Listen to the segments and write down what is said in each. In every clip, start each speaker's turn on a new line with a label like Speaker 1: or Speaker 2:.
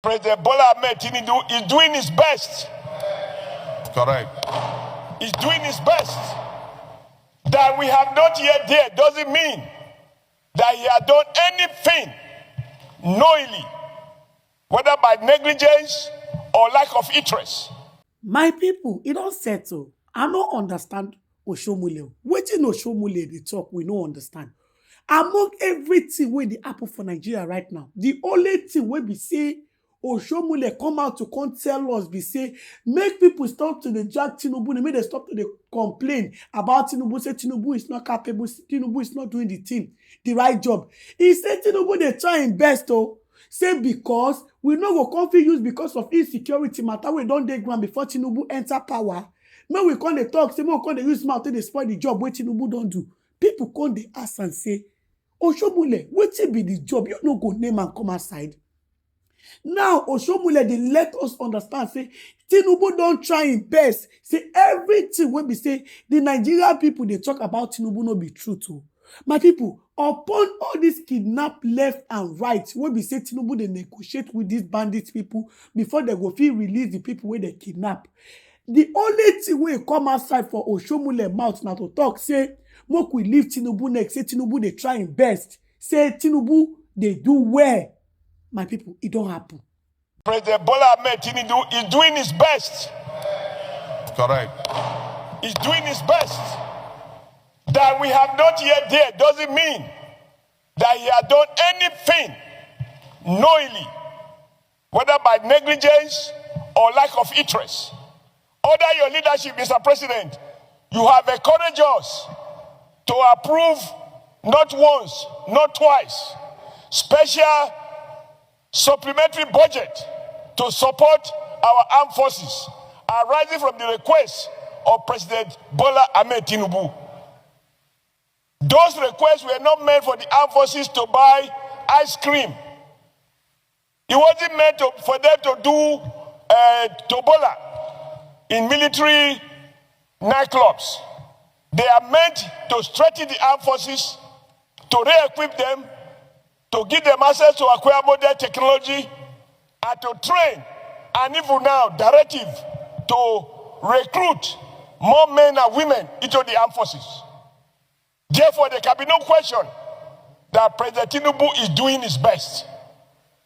Speaker 1: President Bola Ahmed Tinubu is doing his best.
Speaker 2: Correct.
Speaker 1: He's doing his best. That we have not yet there doesn't mean that he has done anything knowingly, whether by negligence or lack of interest.
Speaker 3: My people, it don't settle. I don't understand Oshomule. Wetin Oshomule dey talk, we no understand. Among everything wey dey happen for Nigeria right now, the only thing wey be say Oshomule come out to come tell us be say make people stop to dey drag Tinubu, make dem stop to dey complain about Tinubu, say Tinubu is not capable, Tinubu is not doing the right job. He say Tinubu dey try im best o. Say because we no go come fit use because of insecurity matter wey don dey ground before Tinubu enter power. Make we come dey talk, say make we come dey use mouth to dey spoil the job wey Tinubu don do. People come dey ask and say, Oshomule, wetin be the job? You no go name and come outside. Now, Oshomule, they let us understand, say, Tinubu don't try im best. Say, everything when we say, the Nigerian people, they talk about Tinubu no be true too. My people, upon all this kidnap left and right, when we say Tinubu, they negotiate with these bandit people before they go fit release the people where they kidnap. The only thing wey come outside for Oshomule mouth now to talk, say, make we leave Tinubu next, say Tinubu, they try im best. Say, Tinubu, they do well. My people, it don't happen.
Speaker 1: President Bola Ahmed Tinubu is doing his best.
Speaker 2: Correct.
Speaker 1: He's doing his best. That we have not yet there doesn't mean that he has done anything knowingly, whether by negligence or lack of interest. Under your leadership, Mr. President, you have encouraged us to approve not once, not twice, special supplementary budget to support our armed forces arising from the request of President Bola Ahmed Tinubu. Those requests were not meant for the armed forces to buy ice cream. It wasn't meant for them to do tobola in military nightclubs. They are meant to strengthen the armed forces, to re-equip them, to give them access to acquire modern technology, and to train, and even now, directive to recruit more men and women into the armed forces. Therefore, there can be no question that President Tinubu is doing his best.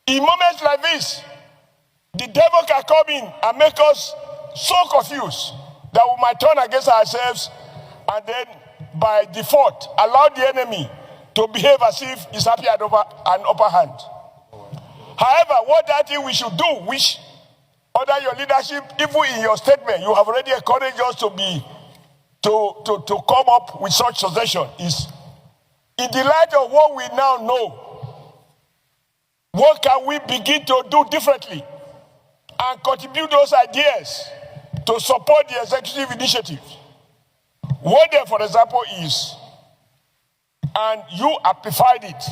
Speaker 1: In moments like this, the devil can come in and make us so confused that we might turn against ourselves and then, by default, allow the enemy to behave as if he's happy at an upper hand. However, what I think we should do, which under your leadership, even in your statement, you have already encouraged us to come up with such suggestion, is in the light of what we now know, what can we begin to do differently and contribute those ideas to support the executive initiative? What there, for example, is, and you amplified it,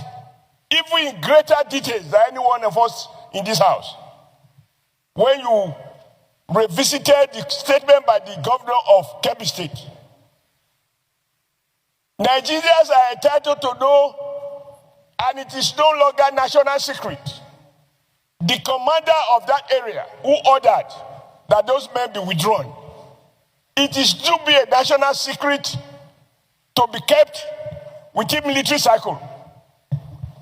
Speaker 1: even in greater details than any one of us in this house, when you revisited the statement by the governor of Kebbi State. Nigerians are entitled to know, and it is no longer national secret. The commander of that area who ordered that those men be withdrawn, it is to be a national secret to be kept within military cycle.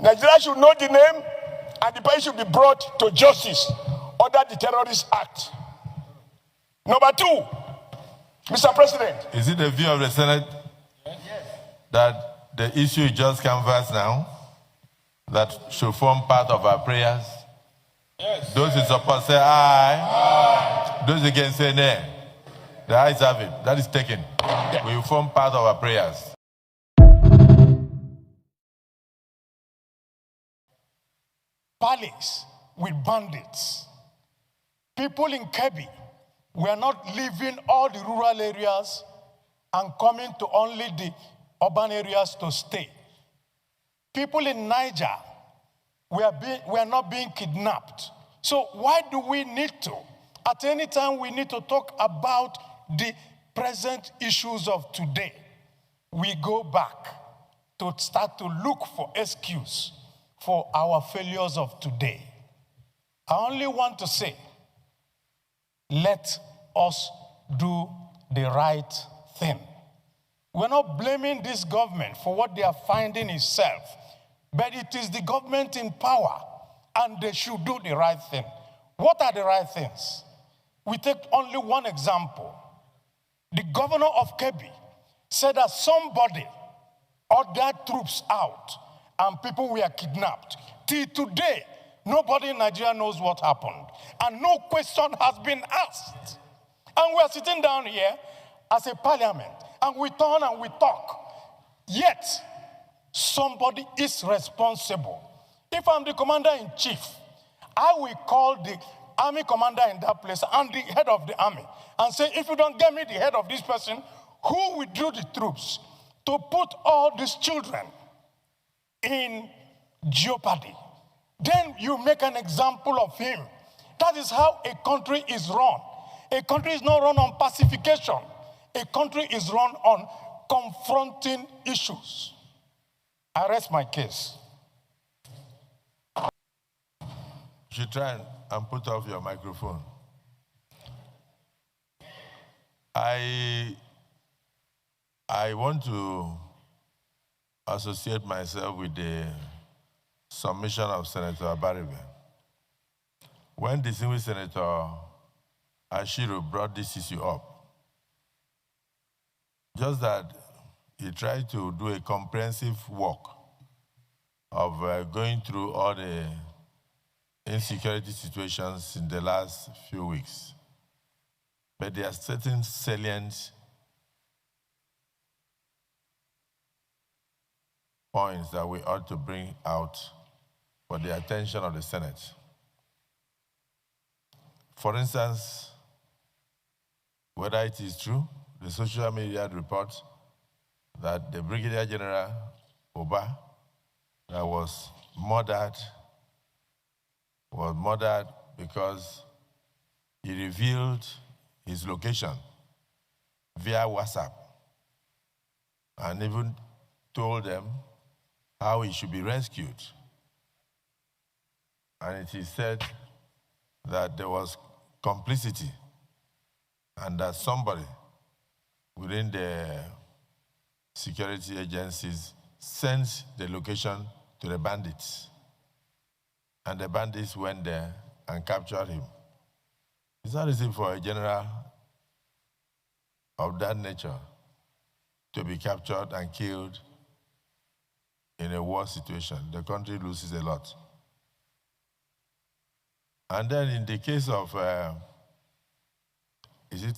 Speaker 1: Nigeria should know the name, and the person should be brought to justice under the Terrorist Act. Number two, Mr. President.
Speaker 2: Is it the view of the Senate that the issue you just canvassed now, that should form part of our prayers?
Speaker 1: Yes.
Speaker 2: Those who support say aye. Aye. Those against say nay. The ayes have it. That is taken. Yeah. We will form part of our prayers.
Speaker 4: Palace with bandits. People in Kebbi were not leaving all the rural areas and coming to only the urban areas to stay. People in Niger were not being kidnapped. So why do we need to? At any time we need to talk about the present issues of today. We go back to start to look for excuse for our failures of today. I only want to say, let us do the right thing. We're not blaming this government for what they are finding itself, but it is the government in power, and they should do the right thing. What are the right things? We take only one example. The governor of Kebbi said that somebody ordered troops out and people were kidnapped. Till today, nobody in Nigeria knows what happened, and no question has been asked. And we are sitting down here as a parliament, and we turn and we talk. Yet, somebody is responsible. If I'm the commander-in-chief, I will call the army commander in that place and the head of the army and say, if you don't get me the head of this person who withdrew the troops to put all these children in jeopardy, then you make an example of him. That is how a country is run. A country is not run on pacification. A country is run on confronting issues. I rest my case.
Speaker 2: You should try and put off your microphone. I want to associate myself with the submission of Senator Abaribe. When distinguished Senator Ashiru brought this issue up, just that he tried to do a comprehensive work of going through all the insecurity situations in the last few weeks. But there are certain salient points that we ought to bring out for the attention of the Senate. For instance, whether it is true, the social media report that the Brigadier General Oba that was murdered because he revealed his location via WhatsApp and even told them how he should be rescued. And it is said that there was complicity and that somebody within the security agencies sent the location to the bandits. And the bandits went there and captured him. It's not easy for a general of that nature to be captured and killed in a war situation. The country loses a lot. And then in the case of, is it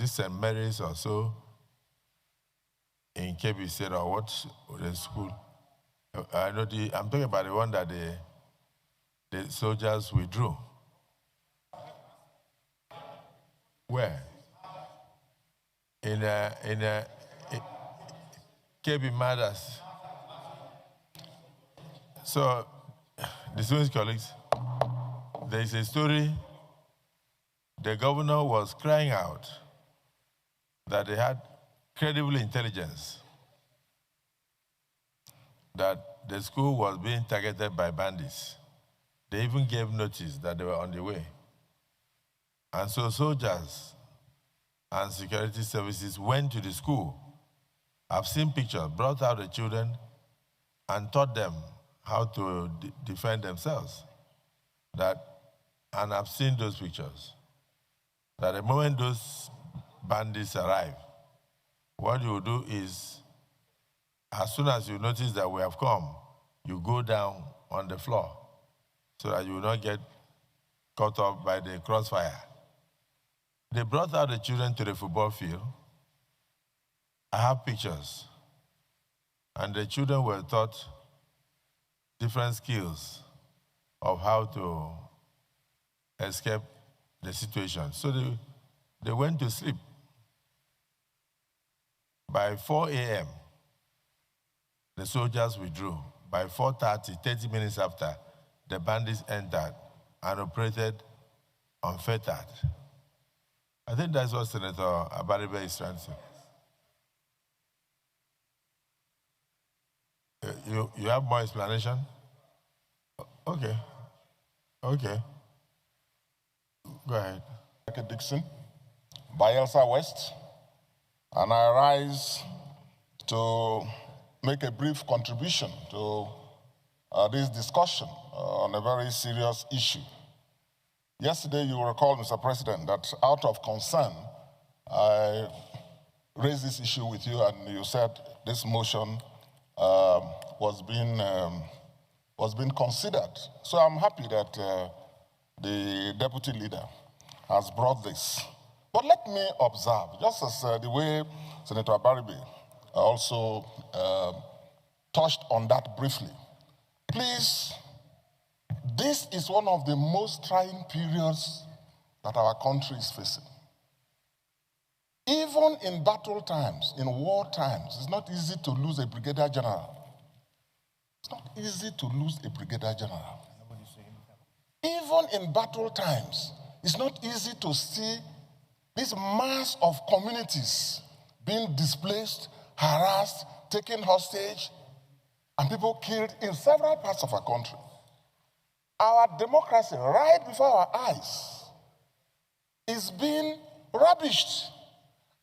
Speaker 2: St. Mary's or so, in Kebbi State or what, the school? I know I'm talking about the one that the soldiers withdrew. Where? In Kebbi Matters. So, distinguished colleagues, there is a story. The governor was crying out that they had credible intelligence that the school was being targeted by bandits. They even gave notice that they were on the way. And so soldiers and security services went to the school. I've seen pictures, brought out the children and taught them how to defend themselves. And I've seen those pictures. That the moment those bandits arrive, what you do is, as soon as you notice that we have come, you go down on the floor so that you will not get caught up by the crossfire. They brought out the children to the football field. I have pictures. And the children were taught different skills of how to escape the situation. So they went to sleep. By 4 a.m., the soldiers withdrew. By 4:30, 30 minutes after, the bandits entered and operated unfettered. I think that's what Senator Abaribe is trying to say. You have more explanation? Okay. Go ahead.
Speaker 5: Dixon, Bayelsa West, and I rise to make a brief contribution to this discussion on a very serious issue. Yesterday, you will recall, Mr. President, that out of concern, I raised this issue with you, and you said this motion was being considered. So I'm happy that the deputy leader has brought this. But let me observe, just as the way Senator Abaribe also touched on that briefly. Please, this is one of the most trying periods that our country is facing. Even in battle times, in war times, it's not easy to lose a brigadier general. It's not easy to lose a brigadier general. Even in battle times, it's not easy to see this mass of communities being displaced, harassed, taken hostage, and people killed in several parts of our country. Our democracy, right before our eyes, is being rubbished.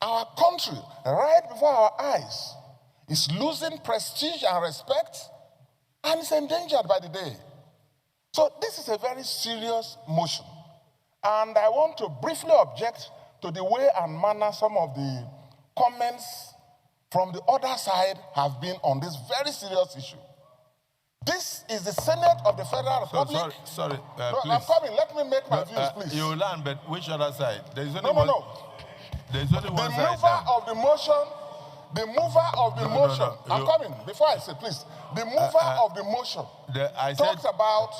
Speaker 5: Our country, right before our eyes, is losing prestige and respect, and is endangered by the day. So this is a very serious motion. And I want to briefly object to the way and manner some of the comments from the other side have been on this very serious issue. This is the Senate of the Federal Republic.
Speaker 2: Sorry,
Speaker 5: no,
Speaker 2: please.
Speaker 5: I'm coming. Let me make my views, please.
Speaker 2: You learn, but which other side? There's only
Speaker 5: No.
Speaker 2: There's only one side.
Speaker 5: The mover of the motion, I'm coming. Before I say, please. The mover of the motion talked about.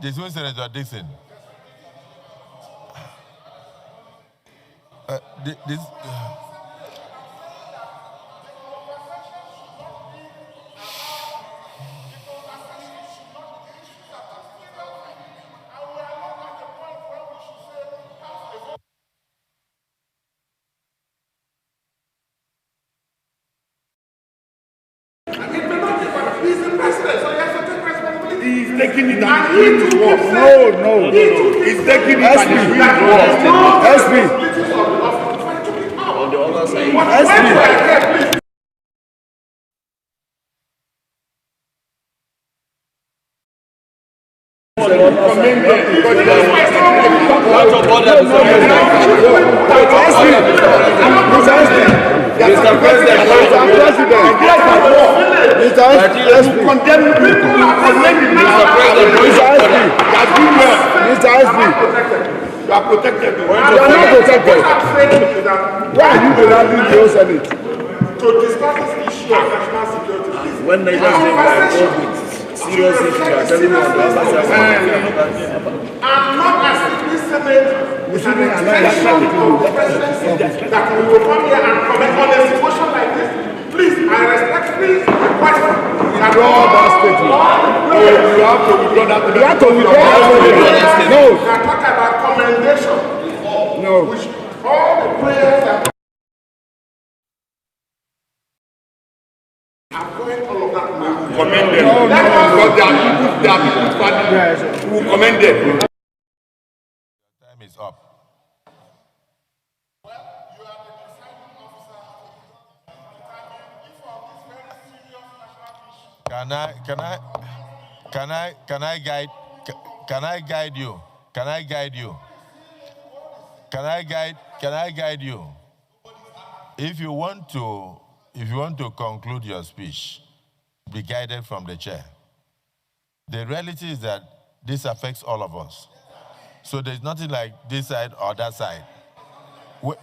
Speaker 2: There's one Senator Dixon.
Speaker 1: He's taking it and doing his work. No. He's taking it and doing his work. SP.
Speaker 6: On the other side.
Speaker 1: SP.
Speaker 6: Mr. President,
Speaker 1: you are protected. You are not protected. Why are you demanding the Senate? To discuss this issue of national security.
Speaker 6: when Nigerians are involved with serious issues, you are telling me
Speaker 1: I'm not as if this Senate is an extension of the presidency that we will come here and comment on a situation like this. Please, I respectfully request that that statement. No, you have to withdraw that. You have to withdraw that. No. We are talking about commendation. No. Which all the prayers that are going all of that now. Commend them. Because they are people's family. We will commend them.
Speaker 2: Time is up. Can I guide you? Can I guide you? If you want to conclude your speech, be guided from the chair. The reality is that this affects all of us. So there's nothing like this side or that side.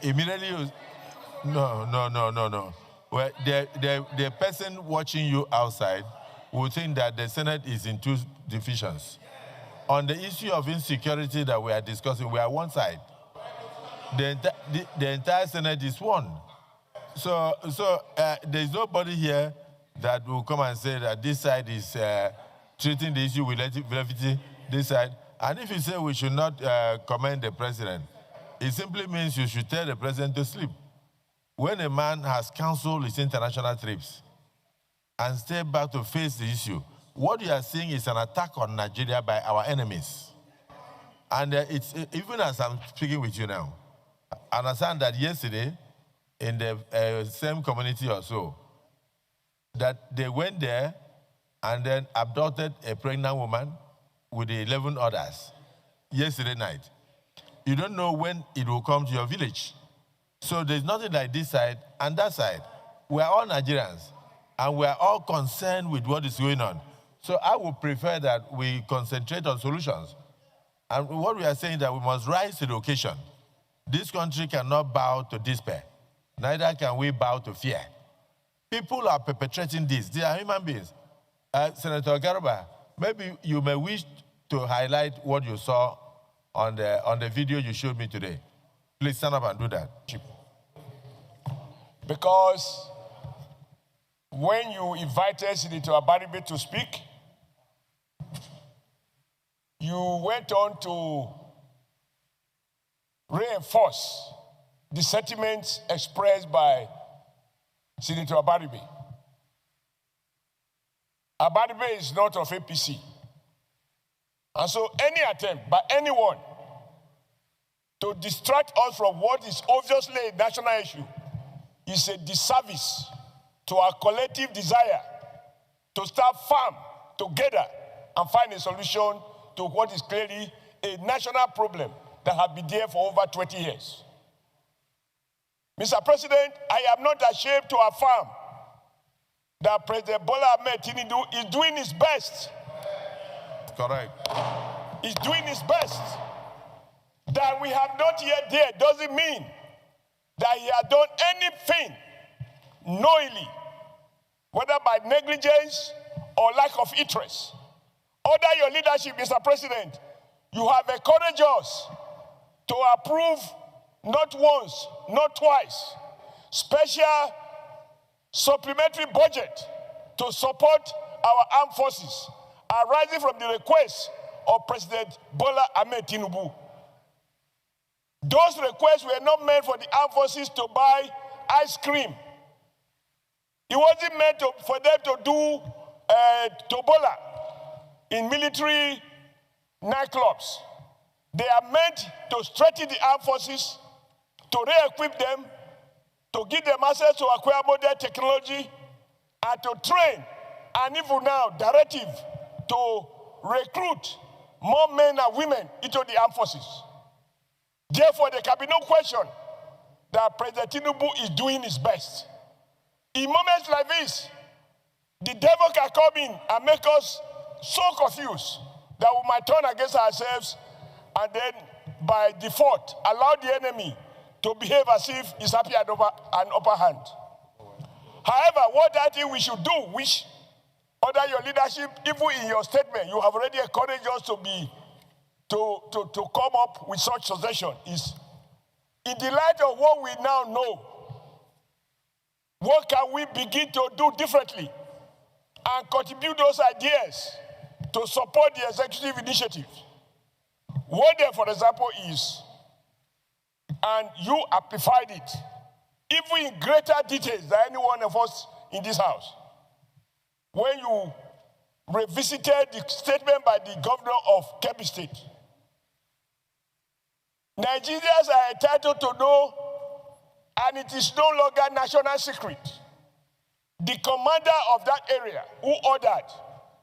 Speaker 2: Immediately no. Well, the person watching you outside will think that the Senate is in two divisions. On the issue of insecurity that we are discussing, we are one side. The entire Senate is one. So there's nobody here that will come and say that this side is treating the issue with levity, this side. And if you say we should not commend the president, it simply means you should tell the president to sleep. When a man has canceled his international trips and stayed back to face the issue, what you are seeing is an attack on Nigeria by our enemies. And it's even as I'm speaking with you now, I understand that yesterday, in the same community or so, that they went there and then abducted a pregnant woman with 11 others yesterday night. You don't know when it will come to your village. So there's nothing like this side and that side. We are all Nigerians, and we are all concerned with what is going on. So I would prefer that we concentrate on solutions. And what we are saying is that we must rise to the occasion. This country cannot bow to despair. Neither can we bow to fear. People are perpetrating this. They are human beings. Senator Garba, maybe you may wish to highlight what you saw on the video you showed me today. Please stand up and do that.
Speaker 1: Because when you invited Senator Abaribe to speak, you went on to reinforce the sentiments expressed by Senator Abaribe. Abaribe is not of APC. And so any attempt by anyone to distract us from what is obviously a national issue is a disservice to our collective desire to stand firm together and find a solution to what is clearly a national problem that has been there for over 20 years. Mr. President, I am not ashamed to affirm that President Bola Ahmed Tinubu is doing his best.
Speaker 2: Correct.
Speaker 1: He's doing his best. That we have not yet there doesn't mean that he has done anything knowingly, whether by negligence or lack of interest. Under your leadership, Mr. President, you have encouraged us to approve not once, not twice, special supplementary budget to support our armed forces, arising from the request of President Bola Ahmed Tinubu. Those requests were not meant for the armed forces to buy ice cream. It wasn't meant for them to do tobola in military nightclubs. They are meant to strengthen the armed forces, to re-equip them, to give them access to acquire modern technology, and to train, and even now, directive to recruit more men and women into the armed forces. Therefore, there can be no question that President Tinubu is doing his best. In moments like this, the devil can come in and make us so confused that we might turn against ourselves and then, by default, allow the enemy to behave as if he's happy at an upper hand. However, what I think we should do, which under your leadership, even in your statement, you have already encouraged us to come up with such suggestion, is in the light of what we now know, what can we begin to do differently and contribute those ideas to support the executive initiative? One there, for example, is, and you amplified it, even in greater details than any one of us in this house, when you revisited the statement by the governor of Kebbi State. Nigerians are entitled to know, and it is no longer national secret, the commander of that area who ordered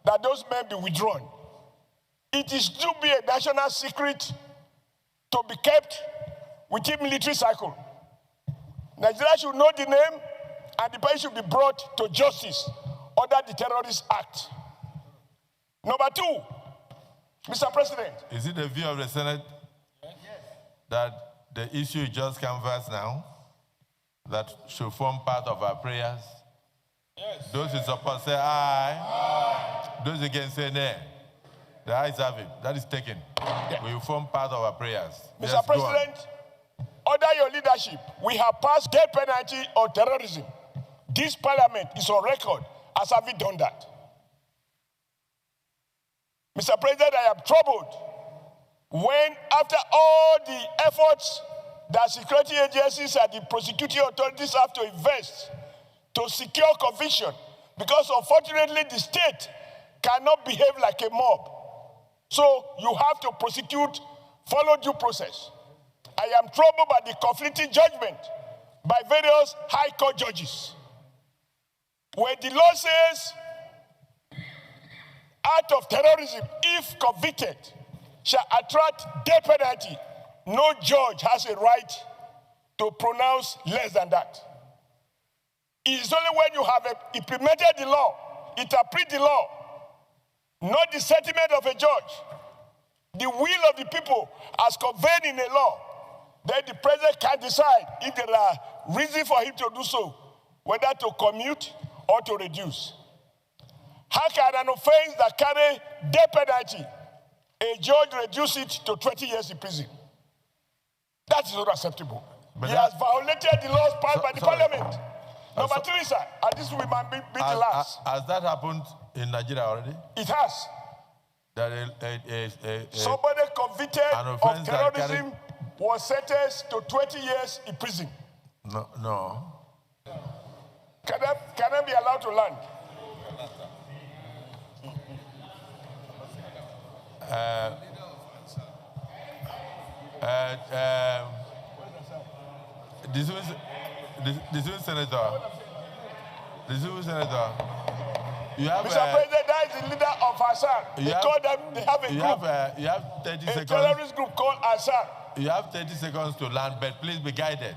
Speaker 1: that those men be withdrawn. It is to be a national secret to be kept within military cycle. Nigeria should know the name, and the person should be brought to justice under the Terrorist Act. Number two, Mr. President.
Speaker 2: Is it the view of the Senate that the issue you just canvassed now, that should form part of our prayers? Yes. Those who support say aye. Aye. Those against say nay. The ayes have it. That is taken. Yeah. We will form part of our prayers.
Speaker 1: Mr.
Speaker 2: Yes,
Speaker 1: President, under your leadership, we have passed death penalty on terrorism. This parliament is on record as having done that. Mr. President, I am troubled when, after all the efforts that security agencies and the prosecuting authorities have to invest to secure conviction, because unfortunately the state cannot behave like a mob. So you have to prosecute follow due process. I am troubled by the conflicting judgment by various high court judges, where the law says act of terrorism, if convicted, shall attract death penalty. No judge has a right to pronounce less than that. It is only when you have implemented the law, interpret the law, not the sentiment of a judge, the will of the people as conveyed in a law, then the president can decide if there are reasons for him to do so, whether to commute or to reduce. How can an offense that carry death penalty, a judge reduce it to 20 years in prison? That is not acceptable. But he has violated the laws passed by the parliament. Number three, sir, and this will be the last.
Speaker 2: Has that happened in Nigeria already?
Speaker 1: It has.
Speaker 2: That
Speaker 1: somebody convicted of terrorism was sentenced to 20 years in prison.
Speaker 2: No.
Speaker 1: Can I be allowed to land?
Speaker 2: The civil senator, you have,
Speaker 1: Mr. President, that is the leader of Hassan. They have a group.
Speaker 2: You have 30 seconds.
Speaker 1: A terrorist group called Hassan.
Speaker 2: You have 30 seconds to land, but please be guided.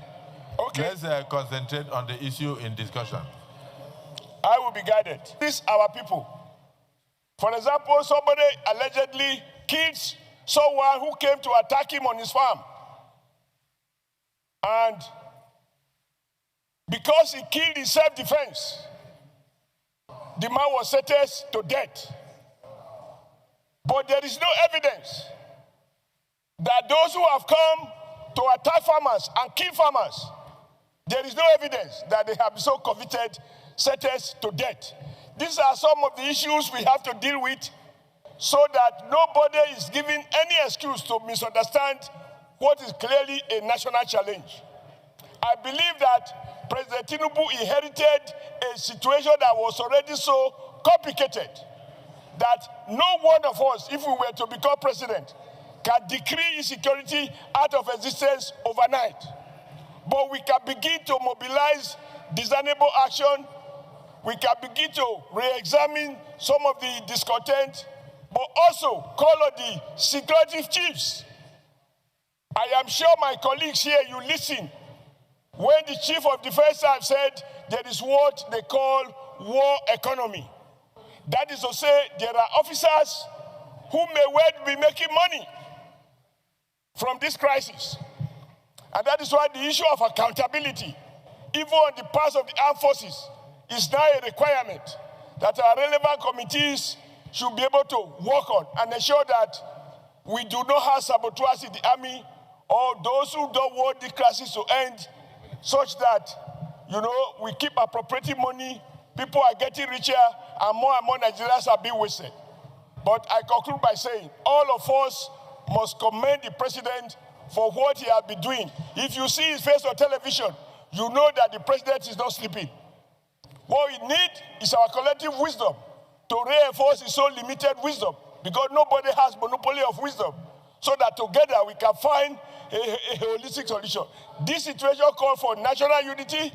Speaker 1: Okay.
Speaker 2: Let's concentrate on the issue in discussion.
Speaker 1: I will be guided. These are our people. For example, somebody allegedly kills someone who came to attack him on his farm. And because he killed in self-defense, the man was sentenced to death. But there is no evidence that those who have come to attack farmers and kill farmers, there is no evidence that they have been so convicted, sentenced to death. These are some of the issues we have to deal with so that nobody is given any excuse to misunderstand what is clearly a national challenge. I believe that President Tinubu inherited a situation that was already so complicated that no one of us, if we were to become president, can decree insecurity out of existence overnight. But we can begin to mobilize discernible action. We can begin to re-examine some of the discontent, but also call on the security chiefs. I am sure my colleagues here, you listen when the chief of defense have said there is what they call war economy. That is to say, there are officers who may well be making money from this crisis. And that is why the issue of accountability, even on the part of the armed forces, is now a requirement that our relevant committees should be able to work on and ensure that we do not have saboteurs in the army or those who don't want the crisis to end, such that, we keep appropriating money, people are getting richer, and more Nigerians are being wasted. But I conclude by saying, all of us must commend the president for what he has been doing. If you see his face on television, you know that the president is not sleeping. What we need is our collective wisdom to reinforce his own limited wisdom, because nobody has monopoly of wisdom, so that together we can find a holistic solution. This situation calls for national unity.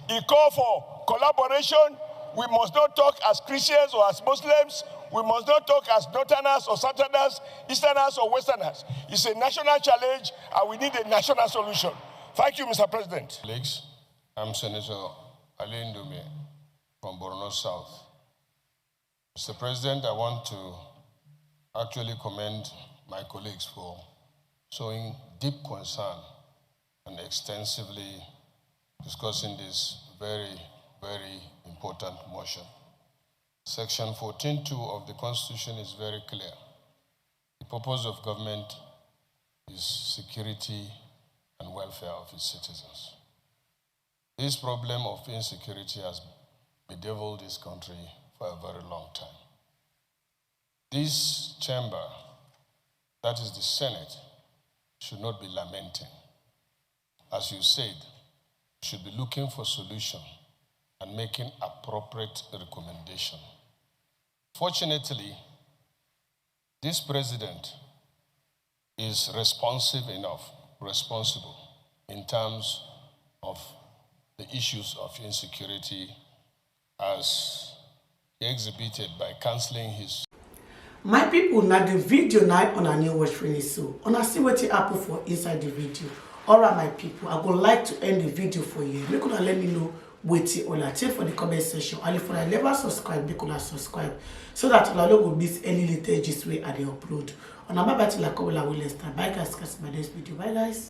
Speaker 1: It calls for collaboration. We must not talk as Christians or as Muslims. We must not talk as Northerners or Southerners, Easterners or Westerners. It's a national challenge, and we need a national solution. Thank you, Mr. President.
Speaker 7: Colleagues, I'm Senator Ali Ndume from Borno South. Mr. President, I want to actually commend my colleagues for showing deep concern and extensively discussing this very, very important motion. Section 14.2 of the Constitution is very clear. The purpose of government is security and welfare of its citizens. This problem of insecurity has bedeviled this country for a very long time. This chamber, that is the Senate, should not be lamenting. As you said, should be looking for solution and making appropriate recommendation. Fortunately, this president is responsible in terms of the issues of insecurity as exhibited by cancelling his.
Speaker 3: My people, now the video now on a new watch finish so. On a see what happen for inside the video. Alright, my people, I would like to end the video for you. Make sure let me know what you all take for the comment section. And if you never subscribe, make sure subscribe so that you don't miss any latest way I upload. On a bye bye till I come will start. Bye guys, catch my next video. Bye guys.